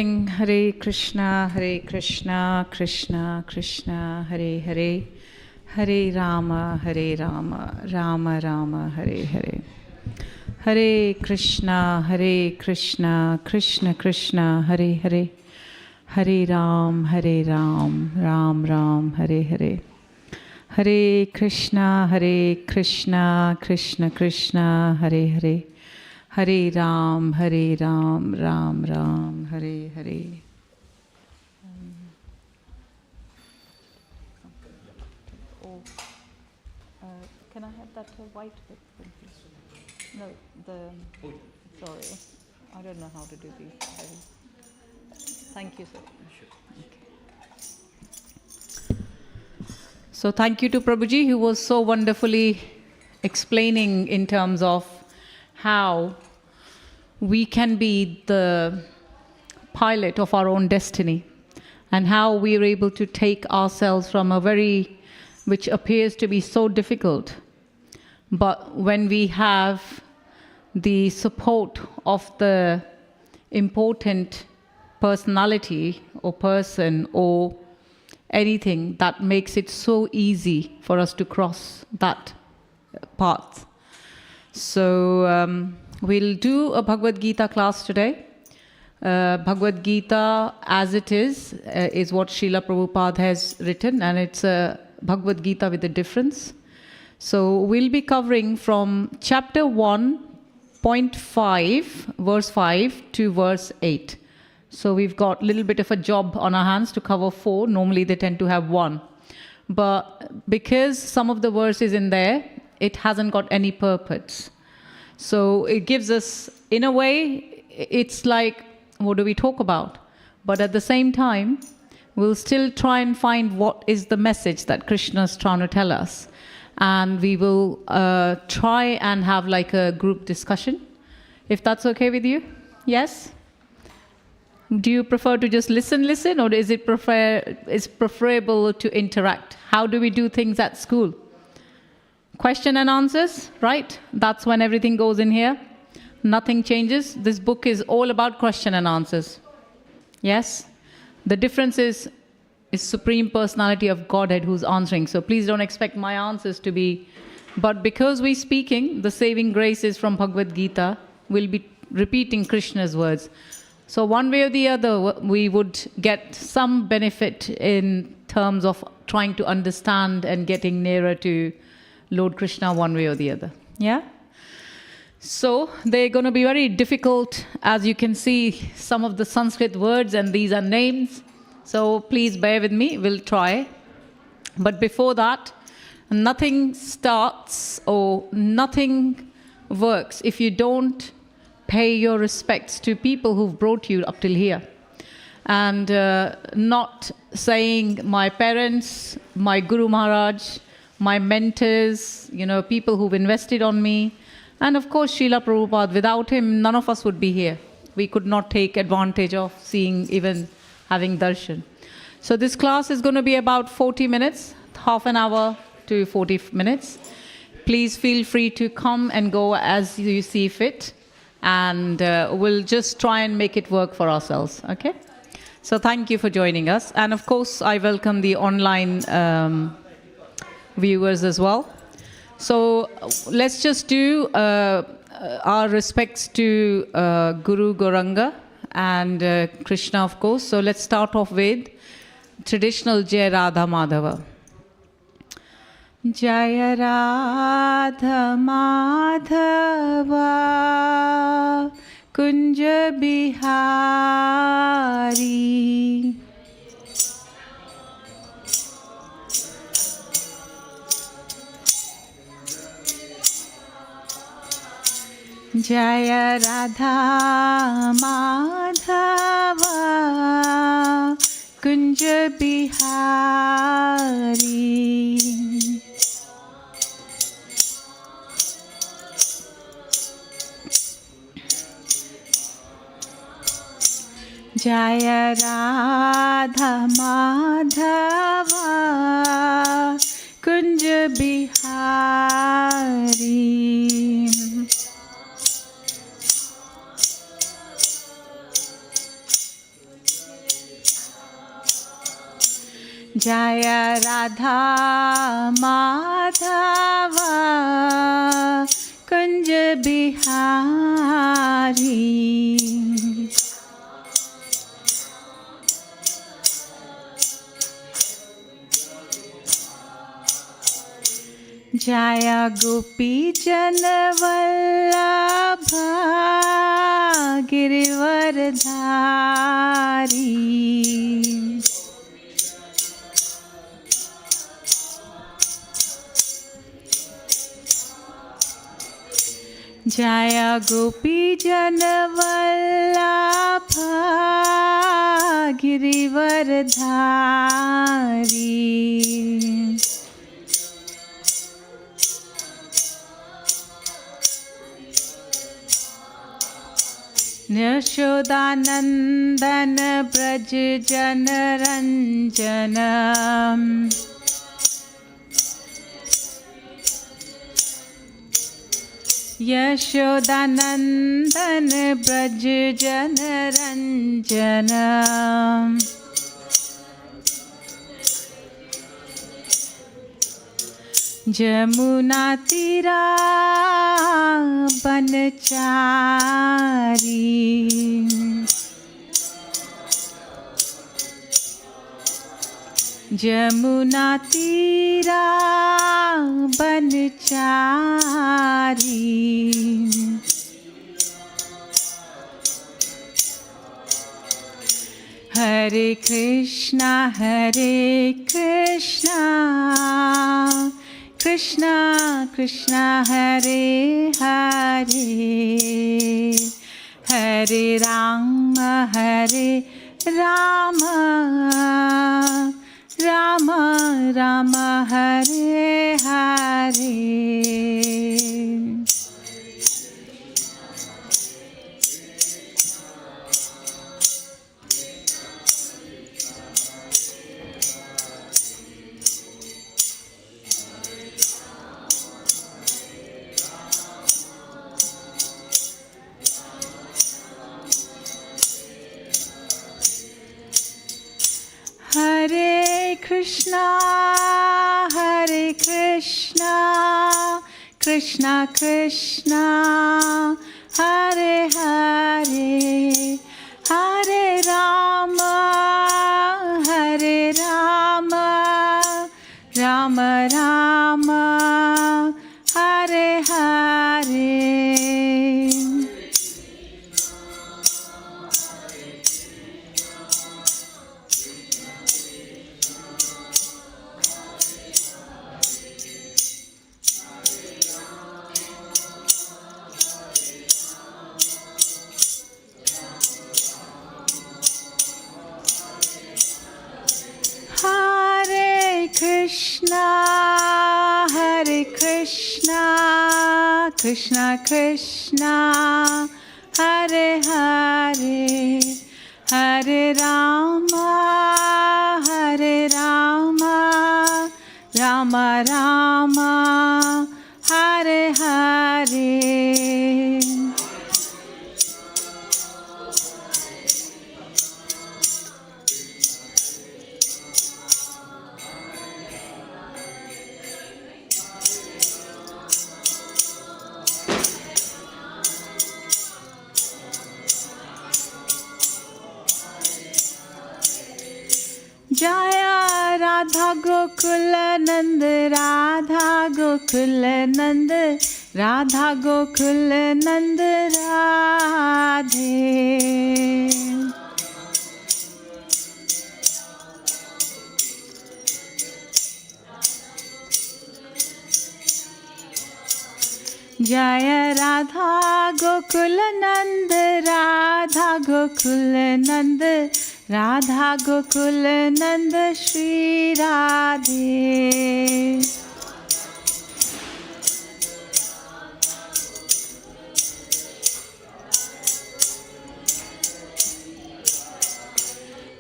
chanting Hare Krishna, Krishna Krishna, Hare Hare, Hare Rama, Rama Rama, Hare Hare. Hare Krishna, Krishna Krishna, Hare Hare, Hare Ram, Ram Ram, Hare Hare. Hare Krishna, Krishna Krishna, Hare Hare, Hare Ram, Ram Ram, Hare Hare. Can I have that white bit? No, sorry, I don't know how to do these. Thank you, sir. Okay. So thank you to Prabhuji, who was so wonderfully explaining in terms of how we can be the pilot of our own destiny and how we are able to take ourselves from which appears to be so difficult. But when we have the support of the important personality or person or anything, that makes it so easy for us to cross that path. So we'll do a Bhagavad Gita class today. Bhagavad Gita as it is what Srila Prabhupada has written, and it's a Bhagavad Gita with a difference. So we'll be covering from chapter 1.5, verse 5 to verse 8. So we've got a little bit of a job on our hands to cover 4. Normally they tend to have 1. But because some of the verses in there, it hasn't got any purpose. So it gives us, in a way, it's like, what do we talk about? But at the same time, we'll still try and find what is the message that Krishna is trying to tell us. And we will try and have like a group discussion, if that's okay with you. Yes? Do you prefer to just listen, or is it preferable to interact? How do we do things at school? Question and answers, right? That's when everything goes in here. Nothing changes. This book is all about question and answers. Yes? The difference is Supreme Personality of Godhead who's answering. So please don't expect my answers to be... But because we're speaking, the saving graces from Bhagavad Gita, will be repeating Krishna's words. So one way or the other, we would get some benefit in terms of trying to understand and getting nearer to Lord Krishna one way or the other. Yeah? So they're going to be very difficult. As you can see, some of the Sanskrit words, and these are names. So please bear with me. We'll try. But before that, nothing starts or nothing works if you don't pay your respects to people who've brought you up till here. And not saying my parents, my Guru Maharaj, my mentors, people who've invested on me. And of course, Srila Prabhupada. Without him, none of us would be here. We could not take advantage of having darshan. So this class is going to be about 40 minutes, half an hour to 40 minutes. Please feel free to come and go as you see fit. And we'll just try and make it work for ourselves, okay? So thank you for joining us. And of course, I welcome the online viewers as well. So let's just do our respects to Guru Gauranga and Krishna, of course. So let's start off with traditional Jai Radha Madhava. Jai Radha Madhava Kunja Bihari Jaya Radha Madhava Kunja Bihari Jaya Radha Madhava Kunja Bihari Jaya Radha Madhava Kunja Bihari. Jaya Gopi Janavallabha Girivardhari. Jaya Gopi Janavallabha Girivardhari. Yashodanandan Braj Janaranjanam. Yashodanandan Braj Janaranjanam. Jamuna Tira Banachari. Jamuna Tira Banachari. Hare Krishna, Hare Krishna, Krishna Krishna Hare Hare, Hare Rama, Hare Rama, Rama Rama Hare Hare. Hare Krishna, Hare Krishna, Krishna Krishna, Hare Hare, Hare Rama, Hare Rama, Rama Rama, Hare Hare. Hare Krishna, Hare Krishna, Krishna Krishna, Hare Hare, Hare Rama, Hare Rama, Rama Rama, Hare Hare. Jaya Radha Gokula Nand, Radha Gokula Nand, Radha Gokula Nand Radhe. Jaya Radha Gokula Nand, Radha Gokula Nand, Radha Gokul Nand Shri Radhe.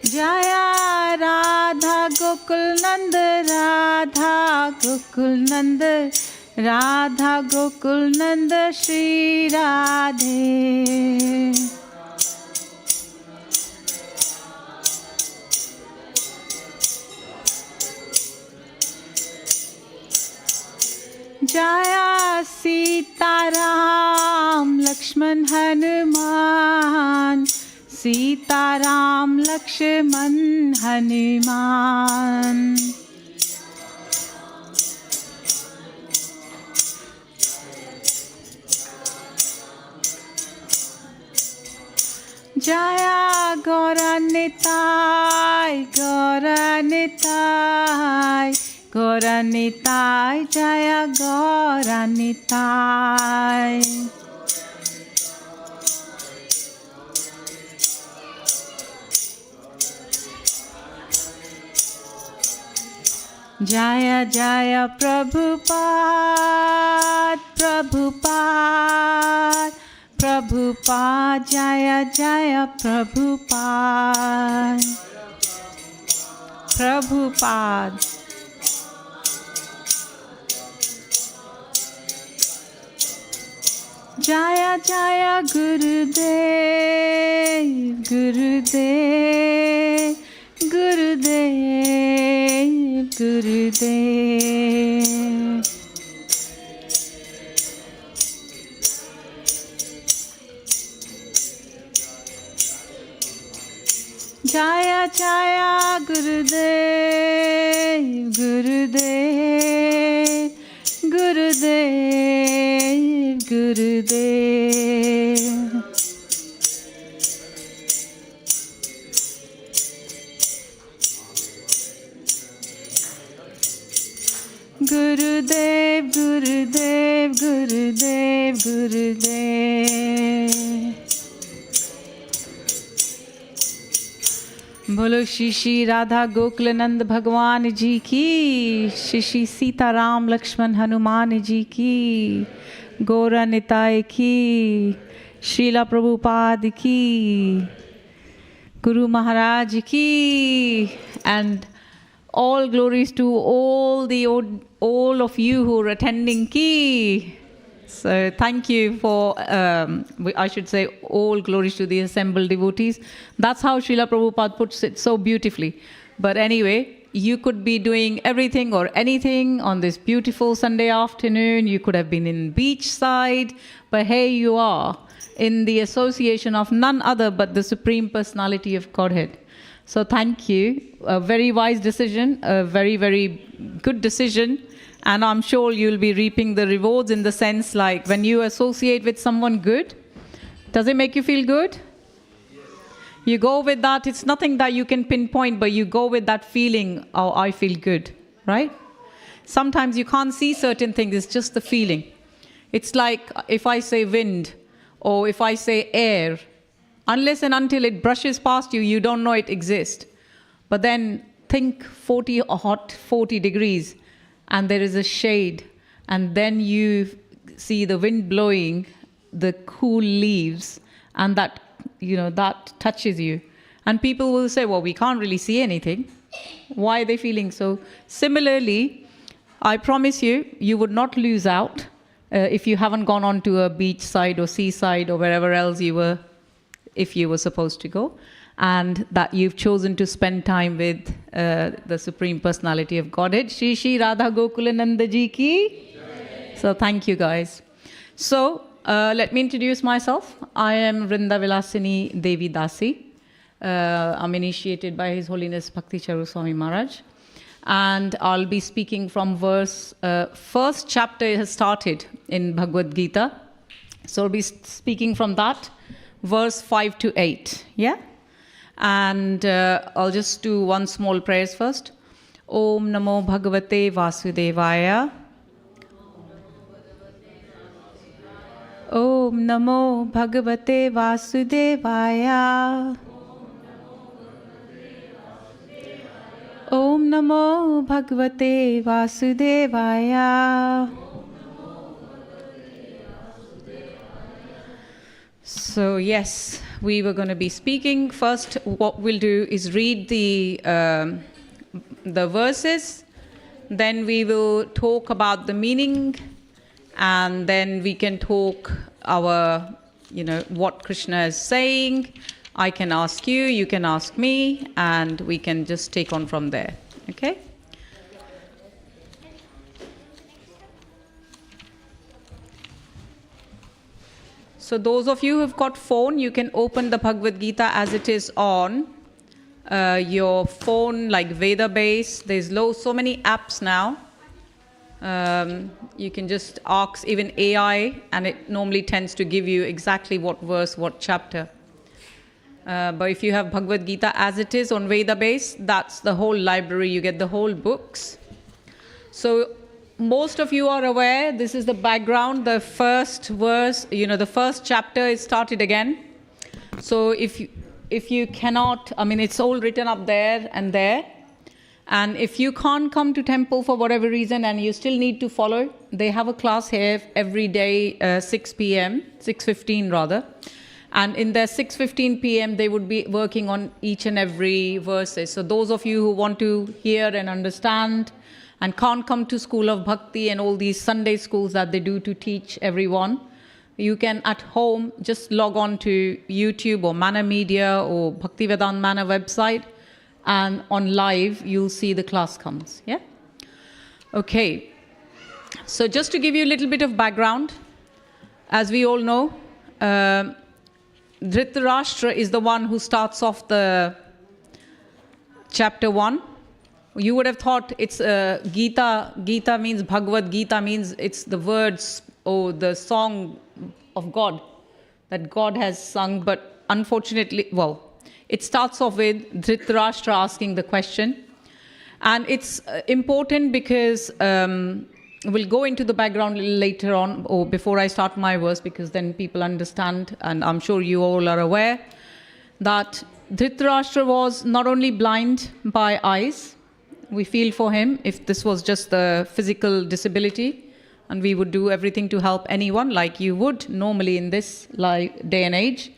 Jaya Radha Gokul Nand, Radha Gokul Nand, Radha Gokul Nand Shri Radhe. Jaya Sitaram Lakshman Hanuman, Sitaram Lakshman Hanuman. Jaya Gauranitai, Gauranitai, Gauranitai, Jaya Gauranitai. Jaya Jaya Prabhupada, Prabhupada, Prabhupada, Jaya Jaya Prabhupada, Prabhupada. Jaya Jaya Gurudev, Gurudev, Gurudev, Gurudev. Jaya Jaya Gurudev, Gurudev, Gurudev, Gurudev. Gurudev, Gurudev, Gurudev, Gurudev. बोलो श्री श्री राधा गोकुलानंद भगवान जी की, श्री श्री सीताराम लक्ष्मण हनुमान जी की, गौरा निताय की, श्रीला प्रभुपाद की, Guru Maharaj ki, and all glories to all of you who are attending ki. So thank you for, I should say, all glories to the assembled devotees. That's how Srila Prabhupada puts it so beautifully. But anyway, you could be doing everything or anything on this beautiful Sunday afternoon. You could have been in beachside, but here you are in the association of none other but the Supreme Personality of Godhead. So thank you. A very wise decision, a very, very good decision. And I'm sure you'll be reaping the rewards in the sense like when you associate with someone good, does it make you feel good? You go with that. It's nothing that you can pinpoint, but you go with that feeling, oh, I feel good, right? Sometimes you can't see certain things. It's just the feeling. It's like if I say wind or if I say air, unless and until it brushes past you, you don't know it exists. But then think 40 or hot 40 degrees and there is a shade, and then you see the wind blowing the cool leaves, and that, you know, that touches you. And people will say, well, we can't really see anything. Why are they feeling so? Similarly, I promise you, you would not lose out if you haven't gone on to a beachside or seaside or wherever else you were, if you were supposed to go, and that you've chosen to spend time with the Supreme Personality of Godhead, Shri Shri Radha Gokulananda Ji ki. So thank you guys. So let me introduce myself. I am Vrnda Vilasini Devi Dāsi. I'm initiated by His Holiness Bhakti Charu Swami Maharaj. And I'll be speaking from verse, first chapter has started in Bhagavad Gita. So I'll be speaking from that, verse 5 to 8. Yeah? And I'll just do one small prayer first. Om Namo Bhagavate Vasudevaya. Om Namo Bhagavate Vasudevaya. Om Namo Bhagavate Vasudevaya. So yes, we were going to be speaking. First, what we'll do is read the verses. Then we will talk about the meaning, and then we can talk our, what Krishna is saying. I can ask you, you can ask me, and we can just take on from there. Okay? So those of you who've got phone, you can open the Bhagavad Gita as it is on your phone, like Veda Base. There's so many apps now. You can just ask even AI, and it normally tends to give you exactly what verse, what chapter. But if you have Bhagavad Gita as it is on Veda Base, that's the whole library. You get the whole books. So most of you are aware, this is the background. The first verse, the first chapter is started again. So if you cannot, it's all written up there. And if you can't come to temple for whatever reason and you still need to follow, they have a class here every day, 6 p.m., 6:15 rather. And in their 6:15 p.m., they would be working on each and every verses. So those of you who want to hear and understand and can't come to School of Bhakti and all these Sunday schools that they do to teach everyone, you can at home just log on to YouTube or Mana Media or Bhaktivedanta Mana website, and on live you'll see the class comes. Yeah? Okay. So just to give you a little bit of background, as we all know, Dhritarashtra is the one who starts off the chapter 1. You would have thought it's Gita. Gita means Bhagavad Gita, means it's the words or the song of God that God has sung. But unfortunately, it starts off with Dhritarashtra asking the question. And it's important because we'll go into the background a little later on, or before I start my verse, because then people understand, and I'm sure you all are aware, that Dhritarashtra was not only blind by eyes. We feel for him if this was just the physical disability, and we would do everything to help anyone like you would normally in this day and age.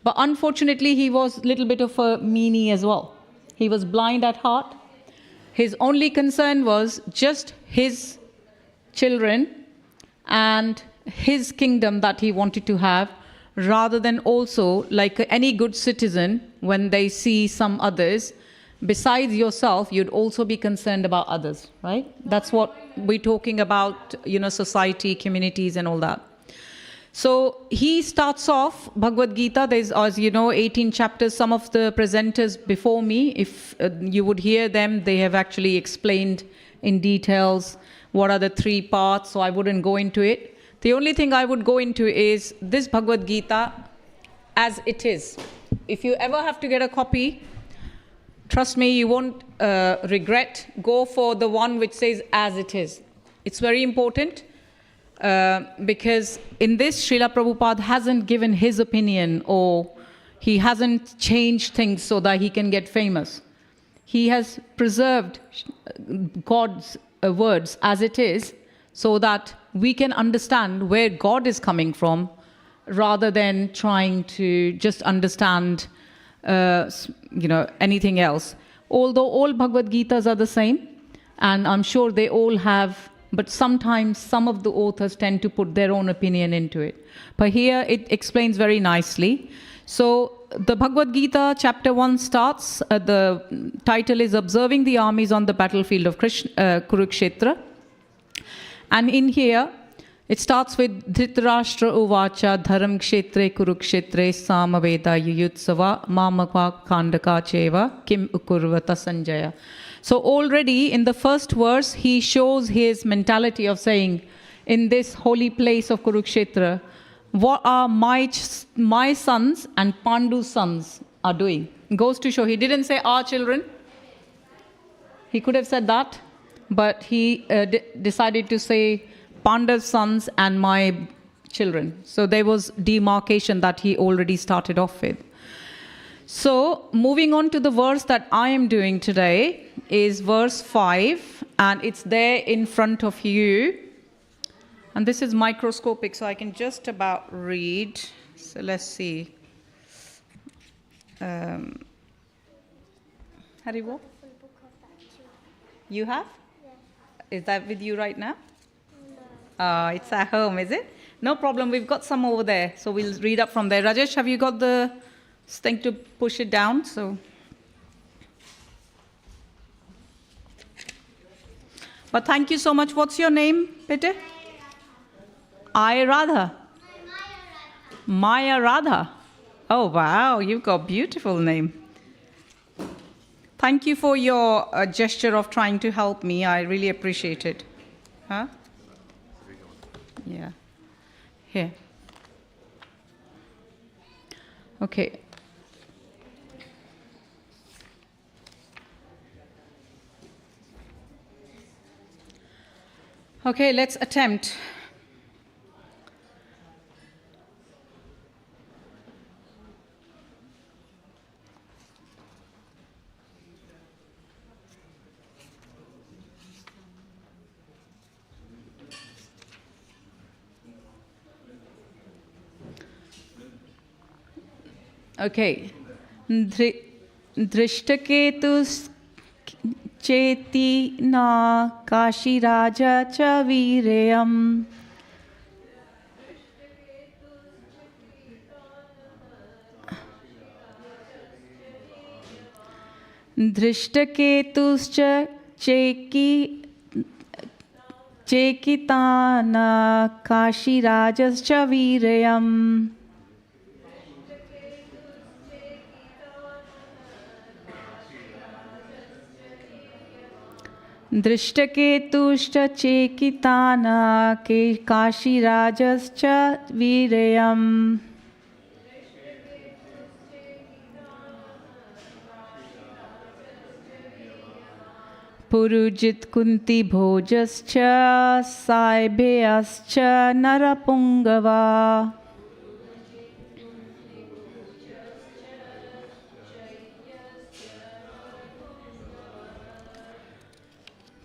But unfortunately, he was a little bit of a meanie as well. He was blind at heart. His only concern was just his children and his kingdom that he wanted to have, rather than also, like any good citizen, when they see some others, besides yourself, you'd also be concerned about others, right? That's what we're talking about, society, communities and all that. So he starts off Bhagavad Gita. There's, as you know, 18 chapters. Some of the presenters before me, if you would hear them, they have actually explained in details what are the 3 parts, so I wouldn't go into it. The only thing I would go into is this Bhagavad Gita as it is. If you ever have to get a copy, trust me, you won't regret. Go for the one which says as it is. It's very important because in this, Srila Prabhupada hasn't given his opinion, or he hasn't changed things so that he can get famous. He has preserved God's words as it is, so that we can understand where God is coming from, rather than trying to just understand anything else. Although all Bhagavad Gitas are the same, and I'm sure they all have, but sometimes some of the authors tend to put their own opinion into it. But here it explains very nicely. So the Bhagavad Gita chapter 1 starts, the title is Observing the Armies on the Battlefield of Kurukshetra. And in here, it starts with Dhritarashtra Uvacha Dharam Kshetre Kurukshetre Samaveda Yuyutsava Mamaka Kandaka Cheva Kim Ukurvata Sanjaya. So already in the first verse, he shows his mentality of saying, in this holy place of Kurukshetra, what are my sons and Pandu's sons are doing. Goes to show, he didn't say our children. He could have said that, but he decided to say Panda's sons and my children. So there was demarcation that he already started off with. So moving on to the verse that I am doing today is verse 5, and it's there in front of you. And this is microscopic, so I can just about read. So let's see. Haribo? You have? Yes. Is that with you right now? No. It's at home, is it? No problem. We've got some over there, so we'll read up from there. Rajesh, have you got the thing to push it down? So, but thank you so much. What's your name, Peter? I Radha. Maya Radha. Oh, wow, you've got a beautiful name. Thank you for your gesture of trying to help me. I really appreciate it. Huh? Yeah. Here. Okay. Okay, let's attempt. Okay. Drishtaketus cheti na kashiraja cha virayam. Drishtaketuscha chekitana kashirajascha virayam. Drishtaketuscha chekitana kashirajascha virayam. Purujit kunti bhojascha saibhyascha narapungava.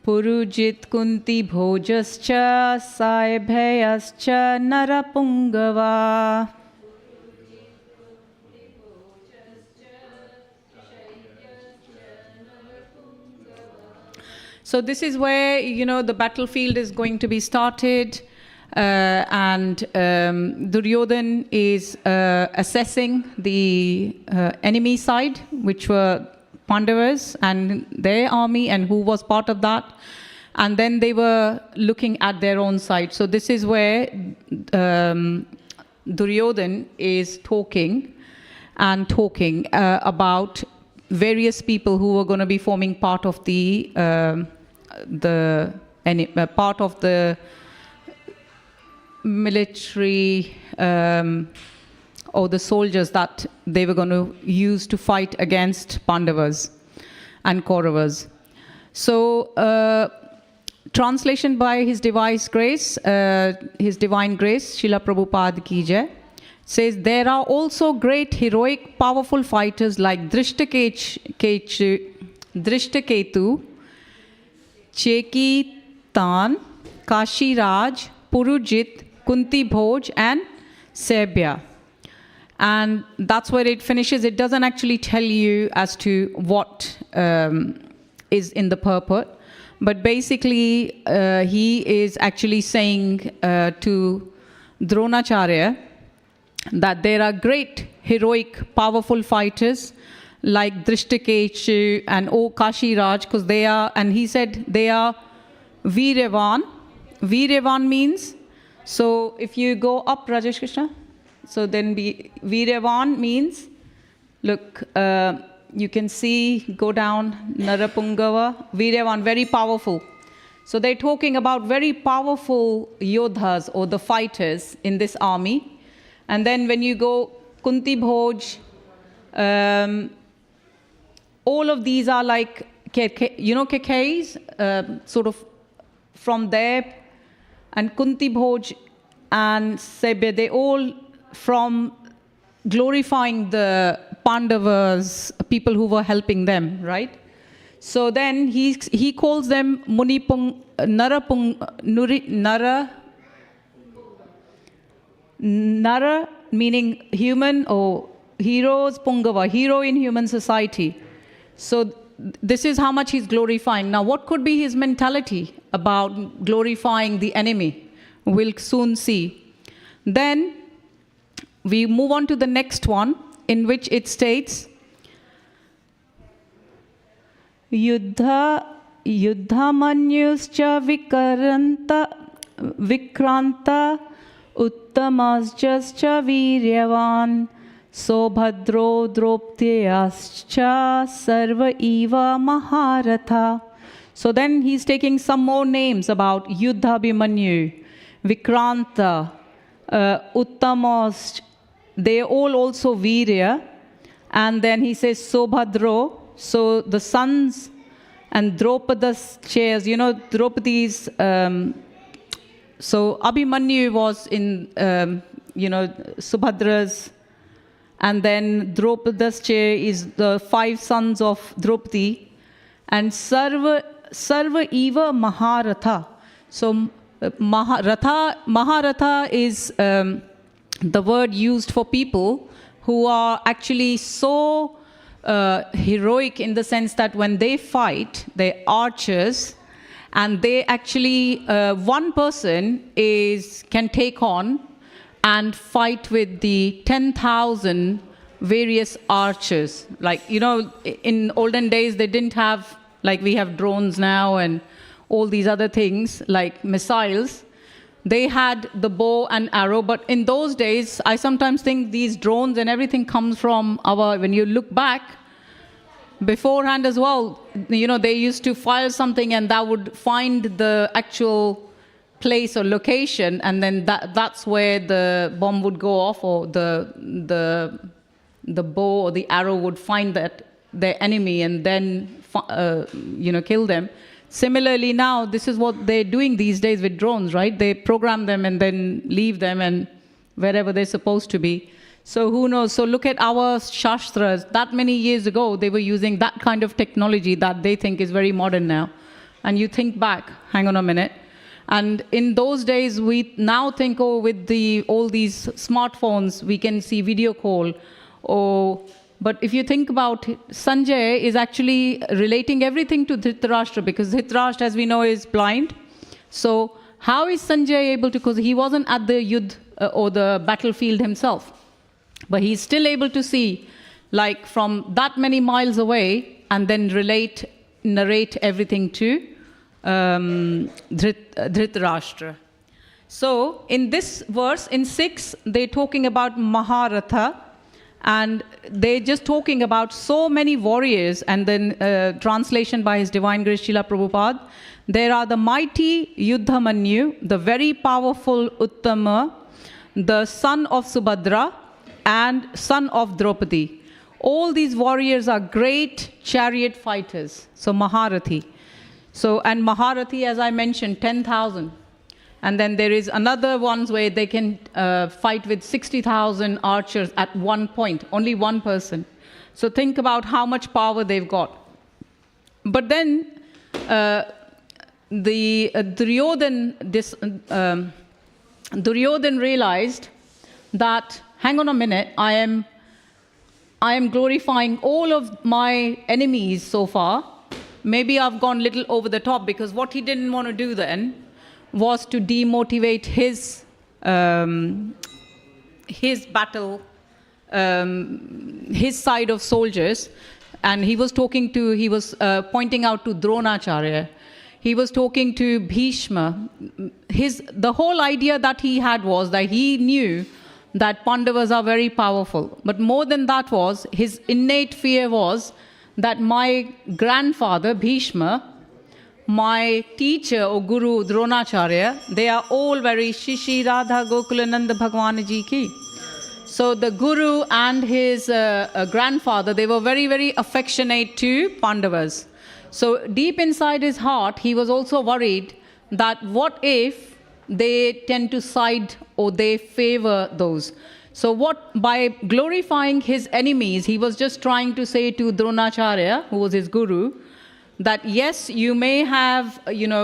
Purujit kunti bhojascha saibhyascha narapungava. So this is where, the battlefield is going to be started, and Duryodhan is assessing the enemy side, which were Pandavas and their army, and who was part of that. And then they were looking at their own side. So this is where Duryodhan is talking about various people who were going to be forming part of the part of the military or the soldiers that they were going to use to fight against Pandavas and Kauravas. So, translation by His Divine Grace, Srila Prabhupada Ki Jai, says, there are also great, heroic, powerful fighters like Drishtaketu, Chekitan, Kashiraj, Purujit, Kunti Bhoj, and Sebya. And that's where it finishes. It doesn't actually tell you as to what is in the purport. But basically, he is actually saying to Dronacharya that there are great, heroic, powerful fighters like Drishtaketu and Kashiraj, because they are, and he said they are Viryavan. Viryavan means, so if you go up, Rajesh Krishna, so then Viryavan means, look, you can see, go down, Narapungava, Viryavan, very powerful. So they're talking about very powerful yodhas or the fighters in this army. And then when you go Kunti Bhoj, all of these are like, Kekais, sort of from there, and Kunti Bhoj and Sebya, they all from glorifying the Pandavas, people who were helping them, right? So then he calls them Munipung, Nara meaning human, or heroes, Pungava, hero in human society. So this is how much he's glorifying. Now, what could be his mentality about glorifying the enemy? We'll soon see. Then we move on to the next one, in which it states, Yuddhamanyuscha vikranta Uttamasjascha viryavan Sobhadro Droptyascha Sarva Eva Maharatha. So then he's taking some more names about Yuddhabhimanyu, Vikranta, Uttamas. They all also Virya. And then he says Sobhadro. So the sons and Draupada's chairs, you know, Draupadi's. So Abhimanyu was in, Subhadra's. And then Draupada's chair is the 5 sons of Draupadi. And Sarva Eva Maharatha. So Maharatha is the word used for people who are actually so heroic in the sense that when they fight, they're archers, and they actually, one person can take on and fight with the 10,000 various archers. Like, you know, in olden days, they didn't have, like we have drones now and all these other things, like missiles. They had the bow and arrow, but in those days, I sometimes think these drones and everything comes from when you look back, beforehand as well, you know, they used to fire something and that would find the actual place or location, and then that's where the bomb would go off, or the bow or the arrow would find their enemy and then kill them. Similarly, now this is what they're doing these days with drones, right? They program them and then leave them and wherever they're supposed to be. So who knows? So look at our Shastras. That many years ago, they were using that kind of technology that they think is very modern now. And you think back, hang on a minute. And in those days, we now think, with all these smartphones, we can see video call. But if you think about it, Sanjay is actually relating everything to Dhritarashtra, because Dhritarashtra, as we know, is blind. So how is Sanjay able to, because he wasn't at the Yudh or the battlefield himself, but he's still able to see, like from that many miles away, and then narrate everything to Dhritarashtra. So in this verse, in 6, they're talking about Maharatha, and they're just talking about so many warriors, and then translation by His Divine Grace Srila Prabhupada. There are the mighty Yuddhamanyu, the very powerful Uttama, the son of Subhadra, and son of Draupadi. All these warriors are great chariot fighters, so Maharathi. So, and Maharathi, as I mentioned, 10,000. And then there is another ones where they can fight with 60,000 archers at one point, only one person. So think about how much power they've got. But then Duryodhan realized that, hang on a minute, I am glorifying all of my enemies so far. Maybe I've gone a little over the top, because what he didn't want to do then was to demotivate his battle, his side of soldiers. And he was pointing out to Dronacharya. He was talking to Bhishma. The whole idea that he had was that he knew that Pandavas are very powerful. But more than that was, his innate fear was that my grandfather, Bhishma, my teacher or guru, Dronacharya, they are all very Shishi Radha Gokulananda Bhagwan Ji ki. So the guru and his grandfather, they were very, very affectionate to Pandavas. So deep inside his heart, he was also worried that what if they tend to side or they favor those. So by glorifying his enemies, he was just trying to say to Dronacharya, who was his guru, that yes, you may have,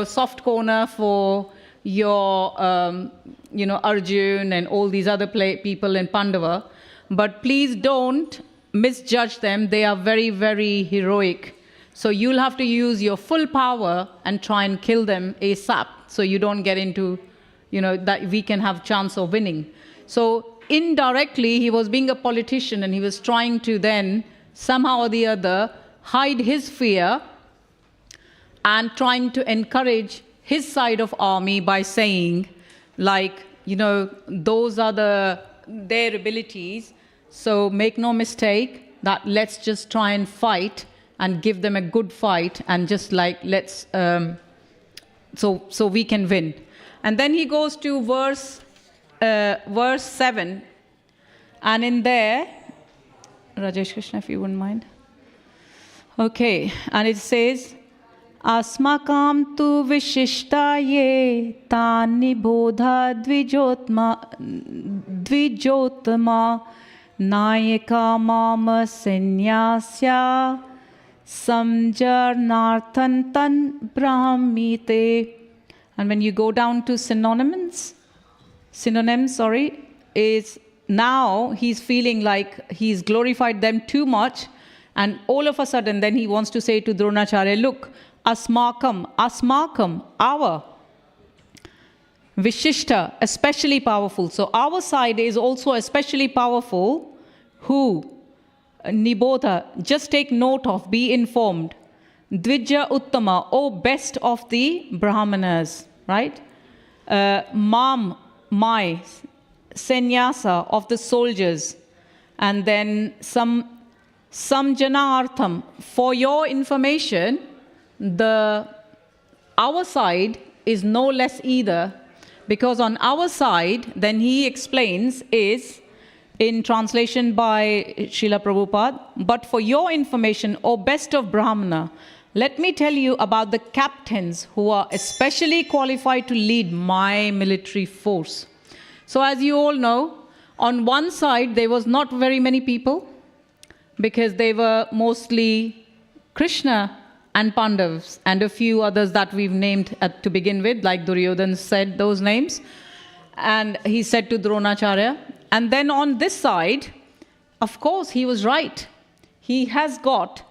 soft corner for your, Arjun and all these other people in Pandava, but please don't misjudge them. They are very, very heroic. So you'll have to use your full power and try and kill them ASAP, so you don't get into, that we can have chance of winning. So indirectly, he was being a politician, and he was trying to then somehow or the other hide his fear and trying to encourage his side of army by saying, like, those are their abilities. So make no mistake that let's just try and fight and give them a good fight, and just like let's so we can win. And then he goes to verse 7, and in there, Rajesh Krishna, if you wouldn't mind. Okay, and it says, Asmakam tu vishishtaye tani bodha dvijotma nayaka mama sannyasya samjarnarthan tan brahmite. And when you go down to synonyms, is now he's feeling like he's glorified them too much, and all of a sudden then he wants to say to Dronacharya, look, asmakam, our, vishishta, especially powerful. So our side is also especially powerful. Who? Nibodha, just take note of, be informed. Dvija Uttama, oh best of the Brahmanas, right? Mam, my, Sannyasa, of the soldiers. And then Samjanartham, for your information, our side is no less either, because on our side, then he explains, is in translation by Srila Prabhupada, but for your information, O best of Brahmana, let me tell you about the captains who are especially qualified to lead my military force. So as you all know, on one side there was not very many people, because they were mostly Krishna and Pandavas and a few others that we've named to begin with, like Duryodhana said those names, and he said to Dronacharya. And then on this side, of course, he was right. He has got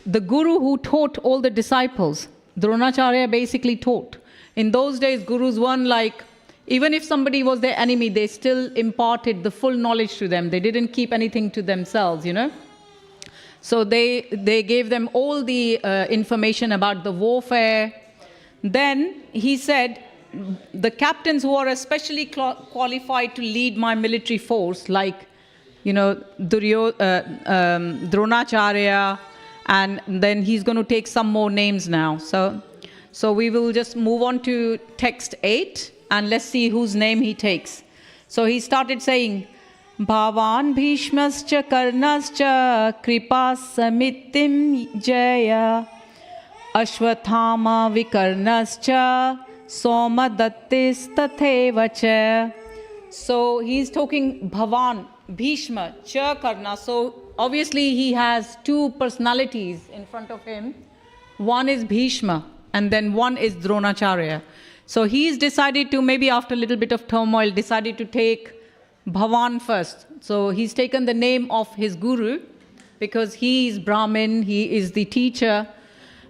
the guru who taught all the disciples. Dronacharya basically taught. In those days, gurus weren't like, even if somebody was their enemy, they still imparted the full knowledge to them. They didn't keep anything to themselves, So they gave them all the information about the warfare. Then he said, the captains who are especially qualified to lead my military force, like, Dronacharya, and then he's going to take some more names now. So we will just move on to text 8, and let's see whose name he takes. So he started saying, Bhavan Bhishmascha Karnascha Kripa Samitim Jaya Ashwathama Vikarnascha Somadattis Tathevacha. So he's talking Bhavan, Bhishma, Cha Karna. So obviously he has two personalities in front of him. One is Bhishma and then one is Dronacharya. So he's decided to, maybe after a little bit of turmoil, decided to take Bhavan first. So he's taken the name of his guru because he is Brahmin, he is the teacher.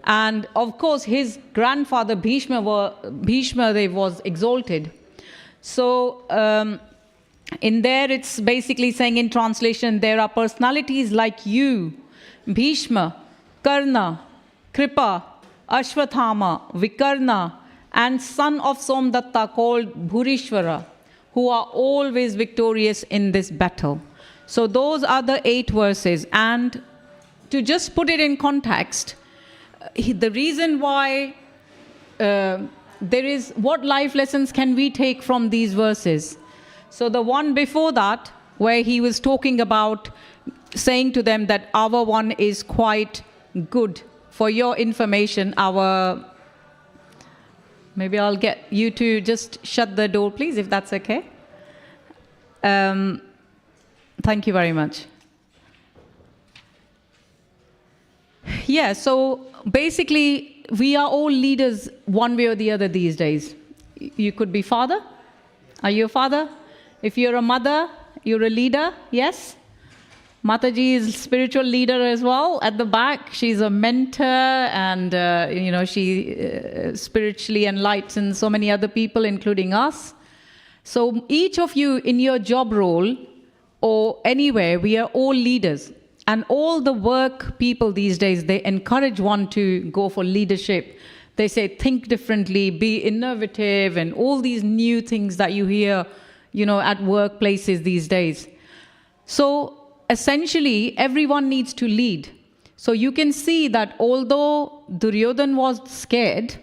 And of course, his grandfather Bhishma was exalted. So in there, it's basically saying in translation, there are personalities like you, Bhishma, Karna, Kripa, Ashwathama, Vikarna, and son of Somdatta called Bhurishwara, who are always victorious in this battle. So those are the 8 verses. And to just put it in context, the reason why there is, what life lessons can we take from these verses? So the one before that, where he was talking about saying to them that our one is quite good. For your information, maybe I'll get you to just shut the door, please, if that's okay. Thank you very much. Yeah, so basically, we are all leaders one way or the other these days. You could be father. Are you a father? If you're a mother, you're a leader, yes? Mataji is spiritual leader as well at the back. She's a mentor and, she spiritually enlightens so many other people, including us. So each of you in your job role or anywhere, we are all leaders. And all the work people these days, they encourage one to go for leadership. They say think differently, be innovative, and all these new things that you hear, at workplaces these days. So essentially, everyone needs to lead. So you can see that although Duryodhan was scared,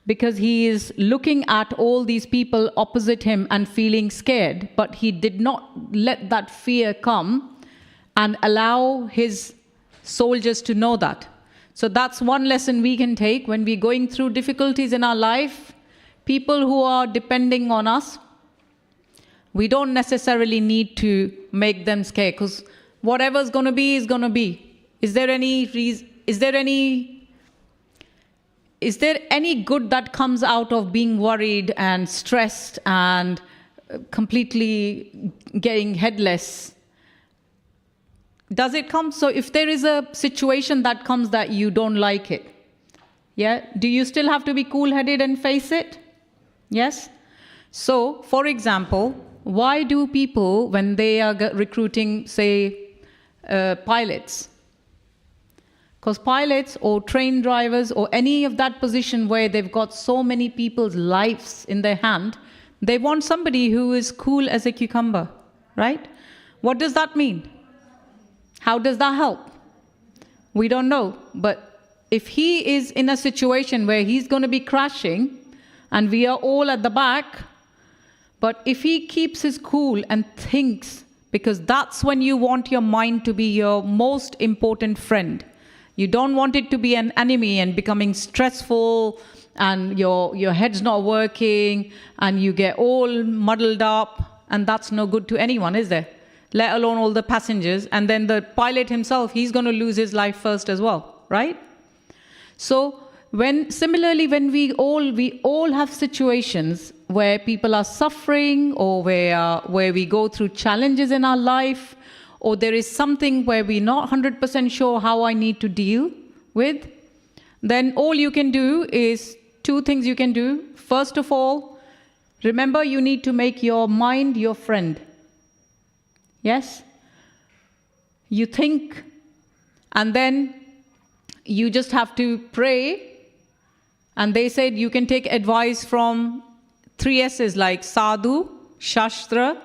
because he is looking at all these people opposite him and feeling scared, but he did not let that fear come and allow his soldiers to know that. So that's one lesson we can take when we're going through difficulties in our life. People who are depending on us, we don't necessarily need to make them scared, because whatever's going to be is going to be. Is there any good that comes out of being worried and stressed and completely getting headless? Does it come? So if there is a situation that comes that you don't like it, do you still have to be cool-headed and face it? Yes? So, for example, why do people, when they are recruiting, say, pilots, because pilots or train drivers or any of that position where they've got so many people's lives in their hand, they want somebody who is cool as a cucumber, right? What does that mean? How does that help? We don't know. But if he is in a situation where he's going to be crashing and we are all at the back, but if he keeps his cool and thinks, because that's when you want your mind to be your most important friend. You don't want it to be an enemy and becoming stressful and your head's not working and you get all muddled up, and that's no good to anyone, is there? Let alone all the passengers. And then the pilot himself, he's going to lose his life first as well, right? So similarly, when we all have situations where people are suffering, or where we go through challenges in our life, or there is something where we're not 100% sure how I need to deal with, then all you can do is two things you can do. First of all, remember you need to make your mind your friend. Yes? You think, and then you just have to pray. And they said you can take advice from 3 S's like sadhu, shastra,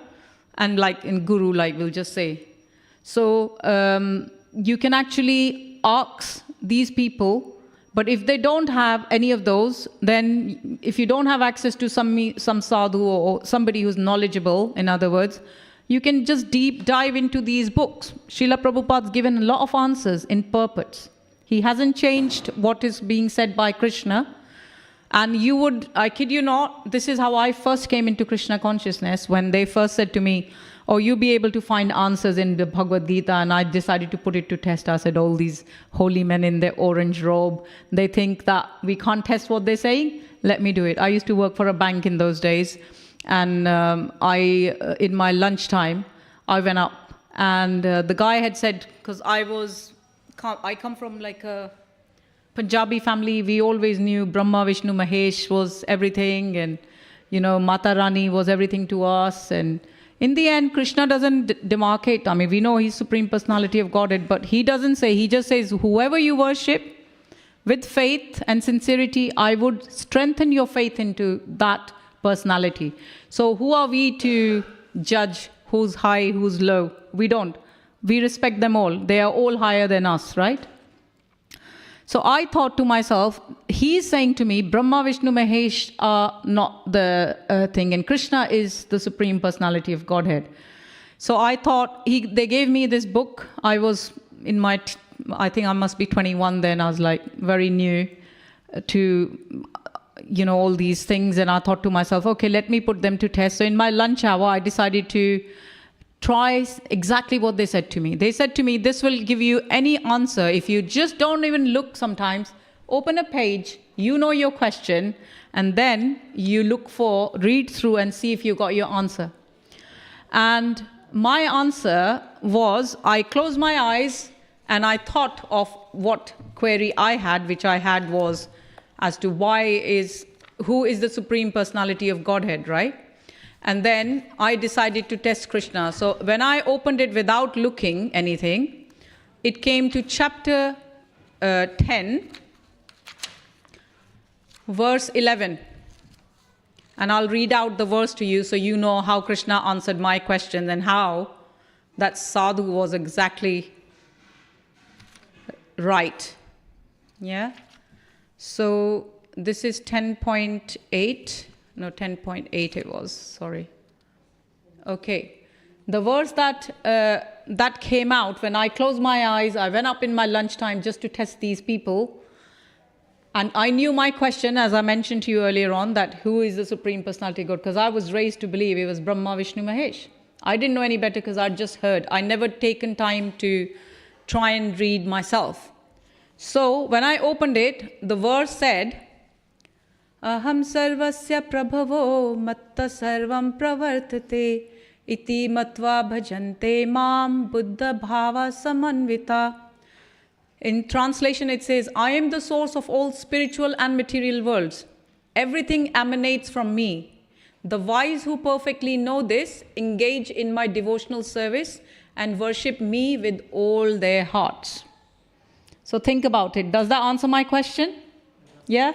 and like in guru, like we'll just say. So you can actually ask these people, but if they don't have any of those, then if you don't have access to some sadhu or somebody who's knowledgeable, in other words, you can just deep dive into these books. Srila Prabhupada's given a lot of answers in purports. He hasn't changed what is being said by Krishna. And I kid you not, this is how I first came into Krishna consciousness, when they first said to me, oh, you'll be able to find answers in the Bhagavad Gita, and I decided to put it to test. I said, all these holy men in their orange robe, they think that we can't test what they're saying? Let me do it. I used to work for a bank in those days, and in my lunchtime, I went up, and the guy had said, because I come from like a Punjabi family, we always knew Brahma, Vishnu, Mahesh was everything, and Mata Rani was everything to us. And in the end, Krishna doesn't demarcate. I mean, we know he's Supreme Personality of Godhead, but he doesn't say, he just says, whoever you worship with faith and sincerity, I would strengthen your faith into that personality. So who are we to judge who's high, who's low? We don't. We respect them all. They are all higher than us, right? So I thought to myself, he's saying to me, Brahma, Vishnu, Mahesh are not the thing, and Krishna is the Supreme Personality of Godhead. So I thought, they gave me this book. I was in I think I must be 21 then. I was like very new to, all these things. And I thought to myself, okay, let me put them to test. So in my lunch hour, I decided to try exactly what they said to me. They said to me, this will give you any answer. If you just don't even look sometimes, open a page, your question, and then you read through and see if you got your answer. And my answer was, I closed my eyes and I thought of what query I had, which I had was as to who is the Supreme Personality of Godhead, right? And then I decided to test Krishna. So when I opened it without looking anything, it came to chapter 10. verse 11. And I'll read out the verse to you so you know how Krishna answered my question and how that sadhu was exactly right. Yeah? So this is 10.8. No, 10.8 it was. Sorry. Okay. The verse that came out when I closed my eyes, I went up in my lunchtime just to test these people. And I knew my question, as I mentioned to you earlier on, that who is the Supreme Personality of God? Because I was raised to believe it was Brahma, Vishnu, Mahesh. I didn't know any better because I'd just heard. I never taken time to try and read myself. So when I opened it, the verse said, Aham sarvasya prabhavo matta sarvam pravartate iti matva bhajante mam buddha bhava samanvita. In translation, it says, I am the source of all spiritual and material worlds. Everything emanates from me. The wise who perfectly know this engage in my devotional service and worship me with all their hearts. So think about it. Does that answer my question? Yeah?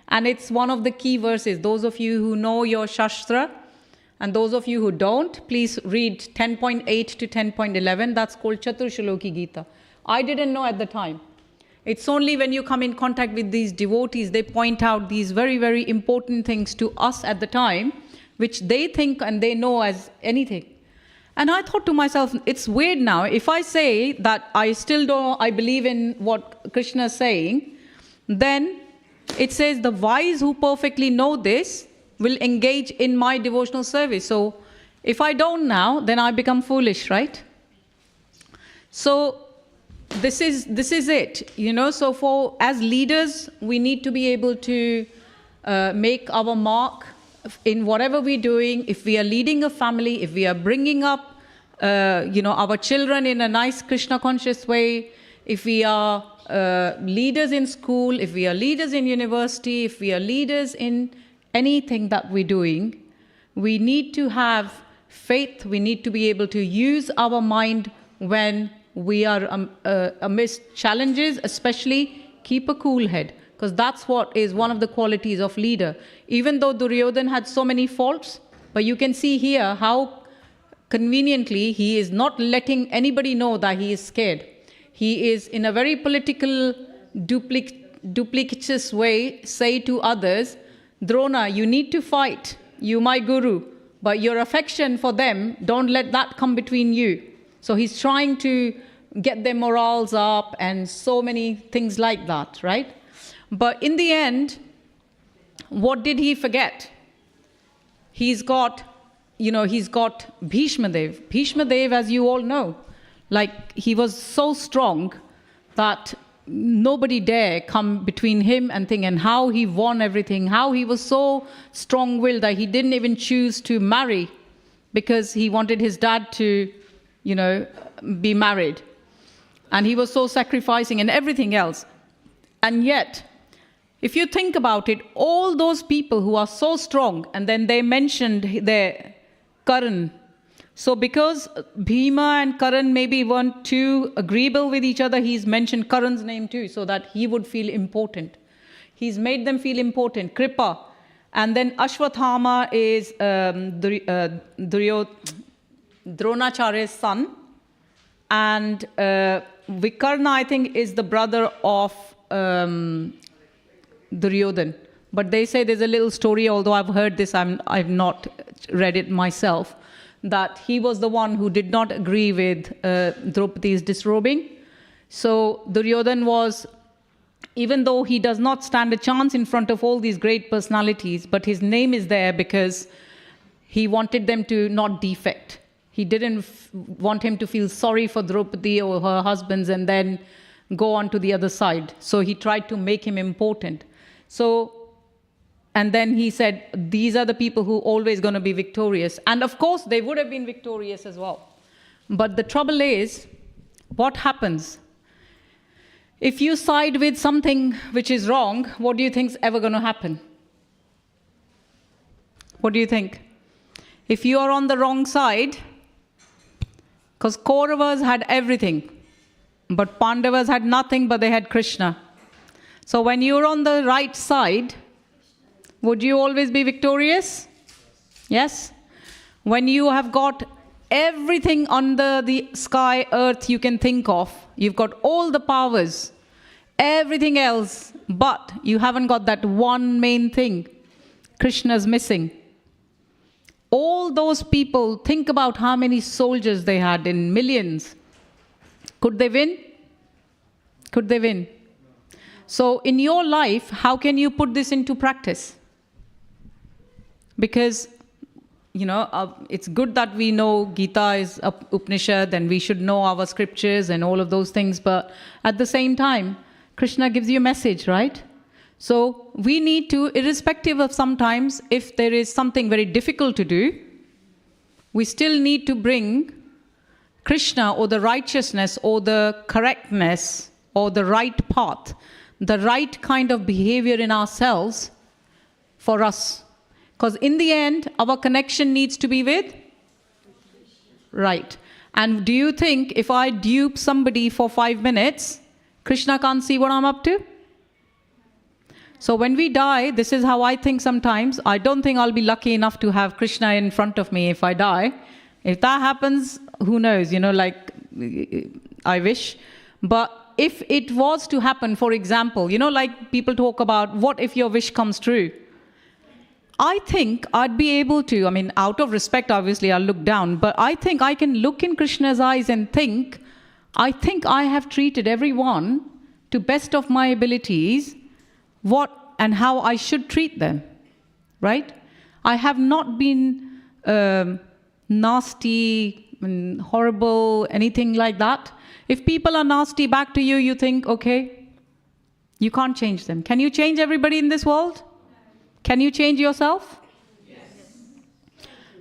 And it's one of the key verses. Those of you who know your Shastra and those of you who don't, please read 10.8 to 10.11. That's called Chaturshloki Gita. I didn't know at the time. It's only when you come in contact with these devotees, they point out these very, very important things to us at the time, which they think and they know as anything. And I thought to myself, it's weird now. If I say that I still don't, I believe in what Krishna is saying, then it says the wise who perfectly know this will engage in my devotional service. So if I don't now, then I become foolish, right? So this is it, so for as leaders, we need to be able to make our mark in whatever we're doing. If we are leading a family, if we are bringing up, our children in a nice Krishna conscious way, if we are leaders in school, if we are leaders in university, if we are leaders in anything that we're doing, we need to have faith. We need to be able to use our mind when we are amidst challenges, especially keep a cool head, because that's what is one of the qualities of leader. Even though Duryodhan had so many faults, but you can see here how conveniently he is not letting anybody know that he is scared. He is in a very political, duplicitous way say to others, Drona, you need to fight, you my guru, but your affection for them, don't let that come between you. So he's trying to get their morals up and so many things like that, right? But in the end, what did he forget? He's got Bhishma Dev. Bhishma Dev, as you all know, he was so strong that nobody dare come between him and thing, and how he won everything, how he was so strong-willed that he didn't even choose to marry because he wanted his dad to be married. And he was so sacrificing and everything else. And yet, if you think about it, all those people who are so strong, and then they mentioned their Karan. So because Bhima and Karan maybe weren't too agreeable with each other, he's mentioned Karan's name too, so that he would feel important. He's made them feel important. Kripa. And then Ashwathama is Dronacharya's son. And Vikarna, I think, is the brother of Duryodhan. But they say there's a little story, although I've heard this, I've not read it myself, that he was the one who did not agree with Draupadi's disrobing. So Duryodhan was, even though he does not stand a chance in front of all these great personalities, but his name is there because he wanted them to not defect. He didn't want him to feel sorry for Draupadi or her husbands and then go on to the other side. So he tried to make him important. And then he said, these are the people who are always going to be victorious. And of course, they would have been victorious as well. But the trouble is, what happens? If you side with something which is wrong, what do you think is ever going to happen? What do you think? If you are on the wrong side, because Kauravas had everything, but Pandavas had nothing, but they had Krishna. So when you're on the right side, Would you always be victorious? Yes? When you have got everything under the sky, earth you can think of, you've got all the powers, everything else, but you haven't got that one main thing. Krishna's missing. All those people, think about how many soldiers they had in millions. Could they win? Could they win? So in your life, how can you put this into practice? Because, it's good that we know Gita is Upanishad and we should know our scriptures and all of those things. But at the same time, Krishna gives you a message, right? So we need to, irrespective of sometimes if there is something very difficult to do, we still need to bring Krishna or the righteousness or the correctness or the right path, the right kind of behavior in ourselves for us. Because in the end, our connection needs to be with? Right. And do you think if I dupe somebody for 5 minutes, Krishna can't see what I'm up to? So when we die, this is how I think sometimes. I don't think I'll be lucky enough to have Krishna in front of me if I die. If that happens, who knows, I wish. But if it was to happen, for example, like people talk about, what if your wish comes true? I think I'd be able to, out of respect, obviously, I'll look down, but I think I can look in Krishna's eyes and think I have treated everyone to best of my abilities, what and how I should treat them, right? I have not been nasty, horrible, anything like that. If people are nasty back to you, you think, okay, you can't change them. Can you change everybody in this world? Can you change yourself? Yes.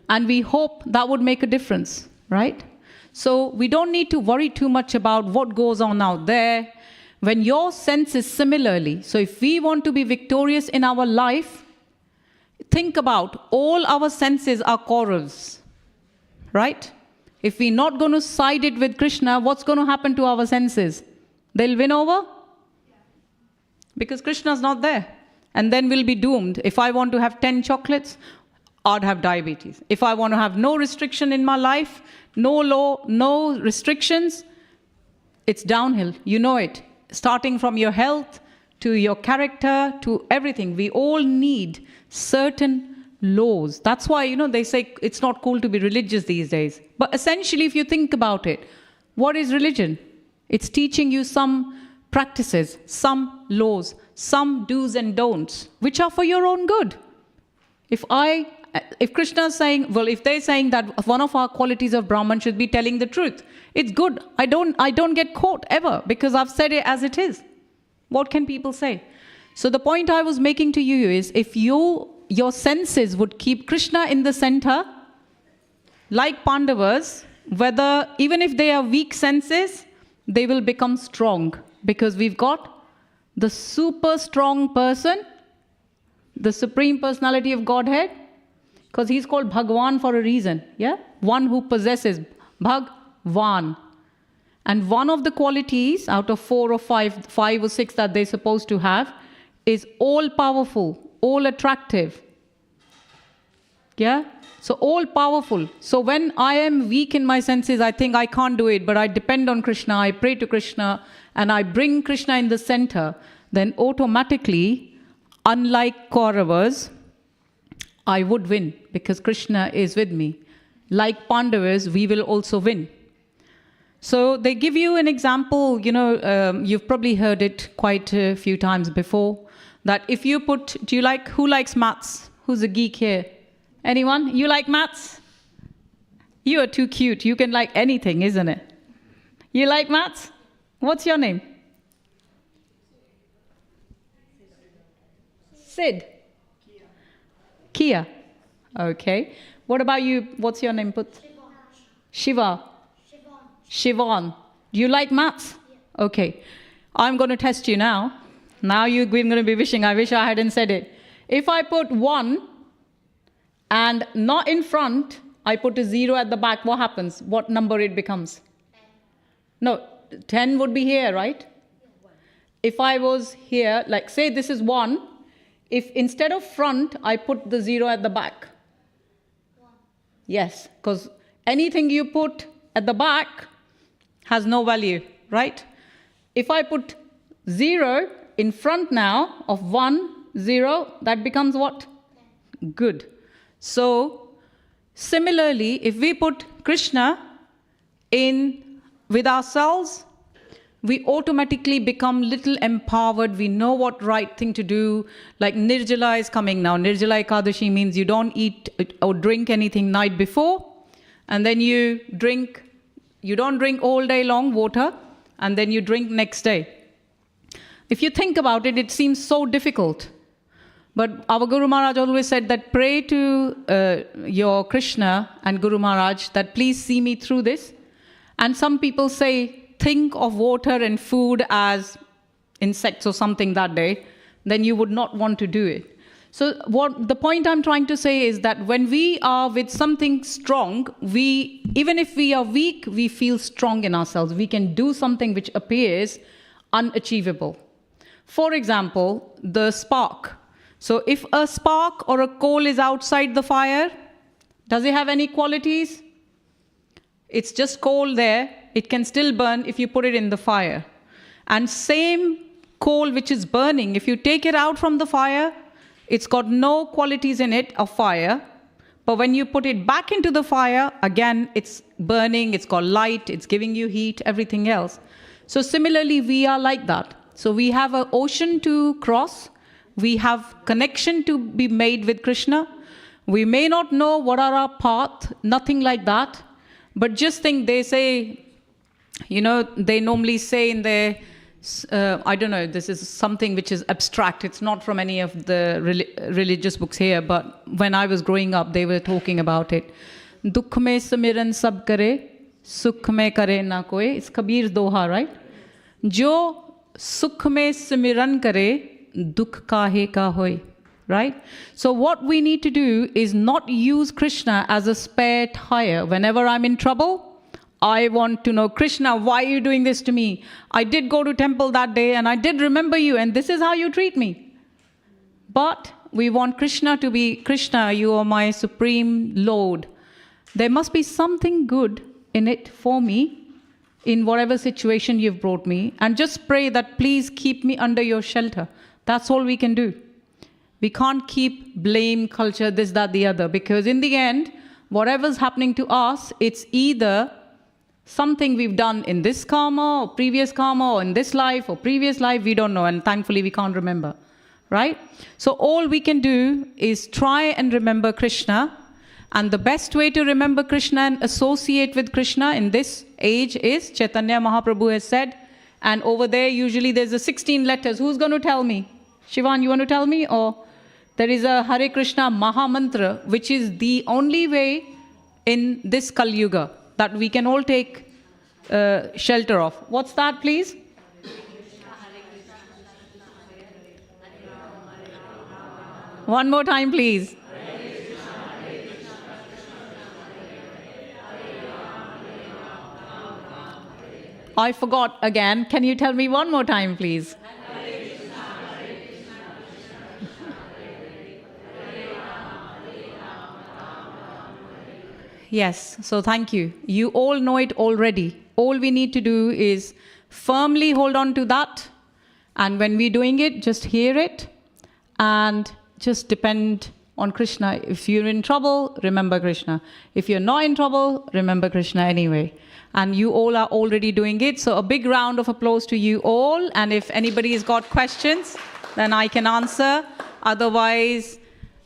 And we hope that would make a difference, right? So we don't need to worry too much about what goes on out there. When your senses similarly, so if we want to be victorious in our life, think about all our senses are corals, right? If we're not going to side it with Krishna, what's going to happen to our senses? They'll win over? Because Krishna's not there. And then we'll be doomed. If I want to have 10 chocolates, I'd have diabetes. If I want to have no restriction in my life, no law, no restrictions, it's downhill. You know it. Starting from your health, to your character, to everything. We all need certain laws. That's why, they say it's not cool to be religious these days. But essentially, if you think about it, what is religion? It's teaching you some practices, some laws, some do's and don'ts, which are for your own good. If Krishna is saying, if they're saying that one of our qualities of Brahman should be telling the truth, it's good. I don't get caught ever because I've said it as it is. What can people say? So the point I was making to you is, if your senses would keep Krishna in the center, like Pandavas, even if they are weak senses, they will become strong because we've got the super strong person, the Supreme Personality of Godhead, because he's called Bhagwan for a reason, yeah? One who possesses, Bhagwan. And one of the qualities out of 4 or 5 or 6 that they're supposed to have is all powerful, all attractive. Yeah? So all powerful. So when I am weak in my senses, I think I can't do it, but I depend on Krishna, I pray to Krishna, and I bring Krishna in the center, then automatically, unlike Kauravas, I would win because Krishna is with me. Like Pandavas, we will also win. So they give you an example, you've probably heard it quite a few times before, that if you put, who likes maths? Who's a geek here? Anyone? You like maths? You are too cute. You can like anything, isn't it? You like maths? What's your name? Sid? Kia. Okay. What about you? What's your name? Shiva. Shivan. Do you like maths? Yeah. Okay. I'm going to test you now. Now you're going to be wishing, I wish I hadn't said it. If I put 1 and not in front, I put a 0 at the back, what happens? What number it becomes? 10. No, 10 would be here, right? Yeah. If I was here, like say this is 1. if instead of front, I put the 0 at the back? Yes, because anything you put at the back has no value, right? If I put 0 in front now of 1, 0, that becomes what? Good. So, similarly, if we put Krishna in with ourselves, we automatically become little empowered. We know what right thing to do. Like Nirjala is coming now. Nirjala Ekadashi means you don't eat or drink anything night before. And then you don't drink all day long water. And then you drink next day. If you think about it, it seems so difficult. But our Guru Maharaj always said that pray to your Krishna and Guru Maharaj that please see me through this. And some people say, think of water and food as insects or something that day, then you would not want to do it. So what the point I'm trying to say is that when we are with something strong, even if we are weak, we feel strong in ourselves. We can do something which appears unachievable. For example, the spark. So if a spark or a coal is outside the fire, does it have any qualities? It's just coal there. It can still burn if you put it in the fire. And same coal which is burning, if you take it out from the fire, it's got no qualities in it of fire. But when you put it back into the fire, again, it's burning, it's got light, it's giving you heat, everything else. So similarly, we are like that. So we have an ocean to cross. We have connection to be made with Krishna. We may not know what are our path, nothing like that. But just think, they say, they normally say in their, I don't know, this is something which is abstract. It's not from any of the religious books here, but when I was growing up, they were talking about it. Dukh mein samiran sab kare, sukh mein kare na koi. It's Kabir's Doha, right? Jo sukh mein samiran kare, dukh kahe ka hoy. Right? So what we need to do is not use Krishna as a spare tire. Whenever I'm in trouble, I want to know, Krishna, why are you doing this to me? I did go to temple that day and I did remember you and this is how you treat me. But we want Krishna to be, Krishna, you are my supreme Lord. There must be something good in it for me in whatever situation you've brought me. And just pray that please keep me under your shelter. That's all we can do. We can't keep blame culture, this, that, the other, because in the end, whatever's happening to us, it's either something we've done in this karma or previous karma or in this life or previous life, we don't know, and thankfully we can't remember, right? So all we can do is try and remember Krishna, and the best way to remember Krishna and associate with Krishna in this age is, Chaitanya Mahaprabhu has said, and over there usually there's a 16 letters. Who's going to tell me? Shivan, you want to tell me? Or there is a Hare Krishna Maha Mantra, which is the only way in this Kali Yuga that we can all take shelter of. What's that, please? One more time, please. I forgot again. Can you tell me one more time, please? Yes, so thank you. You all know it already. All we need to do is firmly hold on to that. And when we're doing it, just hear it and just depend on Krishna. If you're in trouble, remember Krishna. If you're not in trouble, remember Krishna anyway. And you all are already doing it. So a big round of applause to you all. And if anybody's got questions, then I can answer. Otherwise,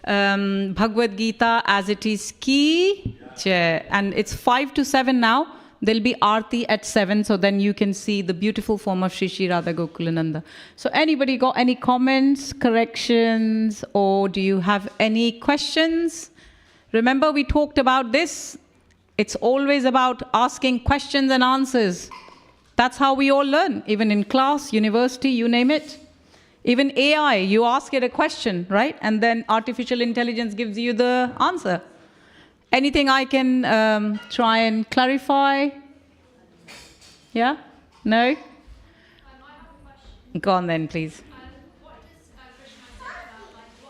Bhagavad Gita as it is ki. And it's 5 to 7 now. There'll be Aarti at 7, so then you can see the beautiful form of Shri Shri Radha Gokulananda. So anybody got any comments, corrections, or do you have any questions? Remember we talked about this. It's always about asking questions and answers. That's how we all learn, even in class, university, you name it. Even AI, you ask it a question, right? And then artificial intelligence gives you the answer. Anything I can try and clarify? Yeah? No? I have a question. Go on then, please. What does Krishna say about,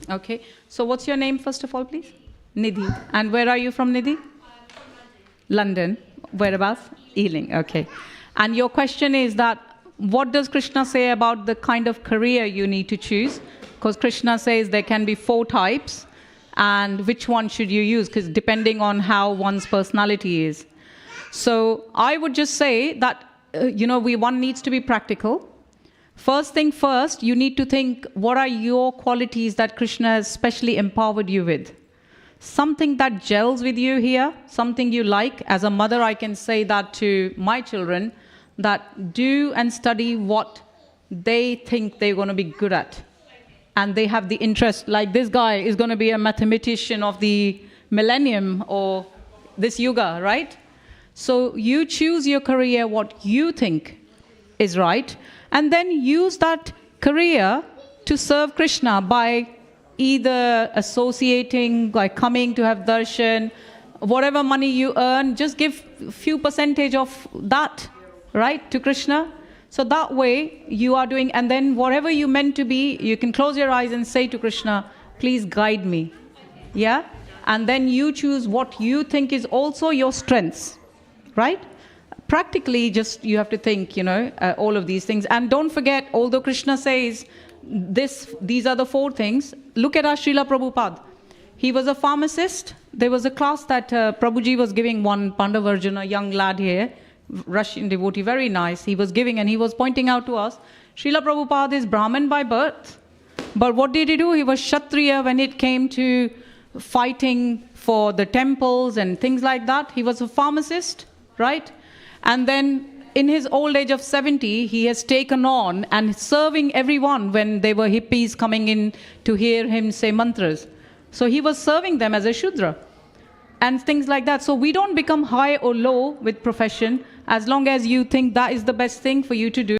Okay. So what's your name, first of all, please? Nidhi. And where are you from, Nidhi? London. Whereabouts? Ealing. Okay. And your question is that, what does Krishna say about the kind of career you need to choose? Because Krishna says there can be 4 types, and which one should you use? Because depending on how one's personality is. So I would just say that, one needs to be practical. First thing first, you need to think, what are your qualities that Krishna has specially empowered you with? Something that gels with you here, something you like. As a mother, I can say that to my children, that do and study what they think they're going to be good at. And they have the interest. Like this guy is going to be a mathematician of the millennium or this yuga, right? So you choose your career, what you think is right, and then use that career to serve Krishna by either associating, by coming to have darshan, whatever money you earn, just give a few percentage of that, right, to Krishna. So that way you are doing, and then whatever you meant to be, you can close your eyes and say to Krishna, please guide me. Yeah? And then you choose what you think is also your strengths, right? Practically, just you have to think, all of these things. And don't forget, although Krishna says these are the 4 things, look at our Srila Prabhupada. He was a pharmacist. There was a class that Prabhuji was giving one Pandavarjan, a young lad here, Russian devotee, very nice. He was giving and he was pointing out to us, Srila Prabhupada is Brahmin by birth. But what did he do? He was Kshatriya when it came to fighting for the temples and things like that. He was a pharmacist, right? And then in his old age of 70, he has taken on and serving everyone when they were hippies coming in to hear him say mantras. So he was serving them as a Shudra and things like that. So we don't become high or low with profession as long as you think that is the best thing for you to do.